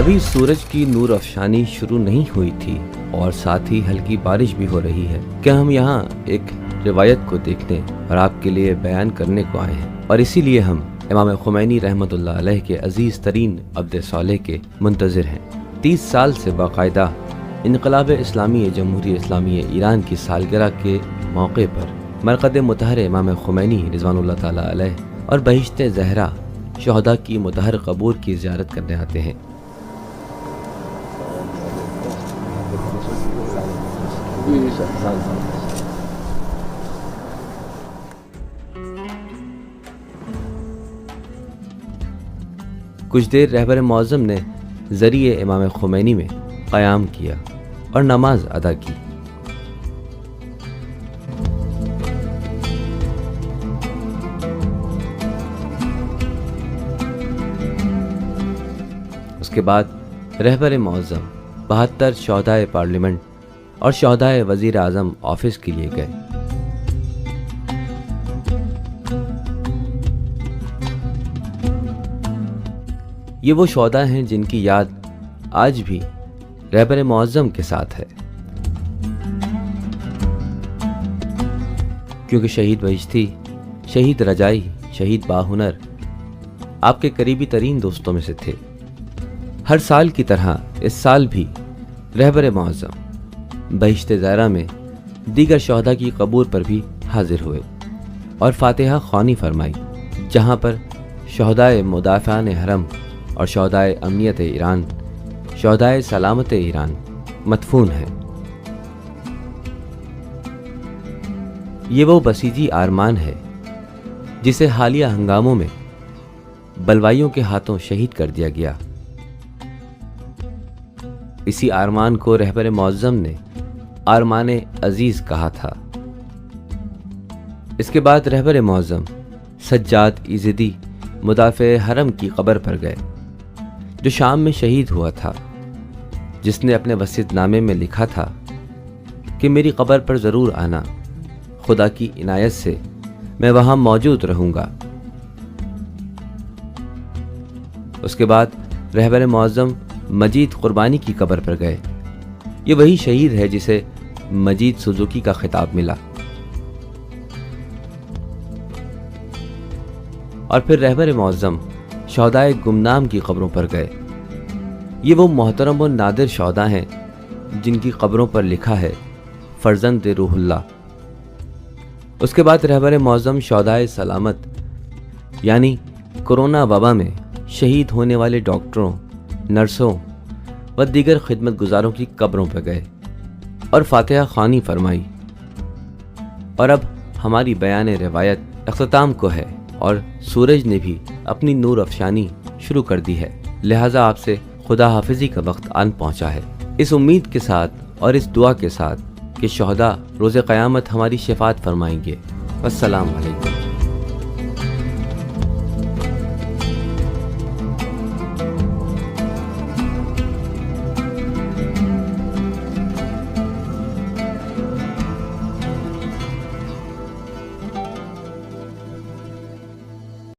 ابھی سورج کی نور افشانی شروع نہیں ہوئی تھی اور ساتھ ہی ہلکی بارش بھی ہو رہی ہے کہ ہم یہاں ایک روایت کو دیکھنے اور آپ کے لیے بیان کرنے کو آئے ہیں، اور اسی لیے ہم امام خمینی رحمۃ اللہ علیہ کے عزیز ترین عبد صالح کے منتظر ہیں۔ 30 سال سے باقاعدہ انقلاب اسلامی جمہوریہ اسلامی ایران کی سالگرہ کے موقع پر مرقد مطہر امام خمینی رضوان اللہ تعالیٰ علیہ اور بہشت زہرا شہداء کی مطہر قبور کی زیارت کرنے آتے ہیں۔ کچھ دیر رہبر معظم نے ذریعے امام خمینی میں قیام کیا اور نماز ادا کی۔ اس کے بعد رہبر معظم 72 شہدائے پارلیمنٹ اور شہدائے وزیر اعظم آفس کے لیے گئے۔ یہ وہ شہداء ہیں جن کی یاد آج بھی رہبر معظم کے ساتھ ہے، کیونکہ شہید بہشتی، شہید رجائی، شہید باہنر آپ کے قریبی ترین دوستوں میں سے تھے۔ ہر سال کی طرح اس سال بھی رہبر معظم بہشت زہرا میں دیگر شہداء کی قبور پر بھی حاضر ہوئے اور فاتحہ خوانی فرمائی، جہاں پر شہدائے مدافعان حرم اور شہدائے امنیت ایران، شہدائے سلامت ایران مدفون ہیں۔ یہ وہ بسیجی آرمان ہے جسے حالیہ ہنگاموں میں بلوائیوں کے ہاتھوں شہید کر دیا گیا۔ اسی آرمان کو رہبر معظم نے آرمان عزیز کہا تھا۔ اس کے بعد رہبر معظم سجاد ایزدی مدافع حرم کی قبر پر گئے، جو شام میں شہید ہوا تھا، جس نے اپنے وصیت نامے میں لکھا تھا کہ میری قبر پر ضرور آنا، خدا کی عنایت سے میں وہاں موجود رہوں گا۔ اس کے بعد رہبر معظم مجید قربانی کی قبر پر گئے۔ یہ وہی شہید ہے جسے مجید سوزوکی کا خطاب ملا۔ اور پھر رہبر معظم شہدائے گمنام کی قبروں پر گئے۔ یہ وہ محترم و نادر شہداء ہیں جن کی قبروں پر لکھا ہے فرزند روح اللہ۔ اس کے بعد رہبر معظم شہدائے سلامت یعنی کورونا وبا میں شہید ہونے والے ڈاکٹروں، نرسوں و دیگر خدمت گزاروں کی قبروں پر گئے اور فاتحہ خوانی فرمائی۔ اور اب ہماری بیان روایت اختتام کو ہے اور سورج نے بھی اپنی نور افشانی شروع کر دی ہے، لہٰذا آپ سے خدا حافظی کا وقت آن پہنچا ہے، اس امید کے ساتھ اور اس دعا کے ساتھ کہ شہداء روز قیامت ہماری شفاعت فرمائیں گے۔ السلام علیکم۔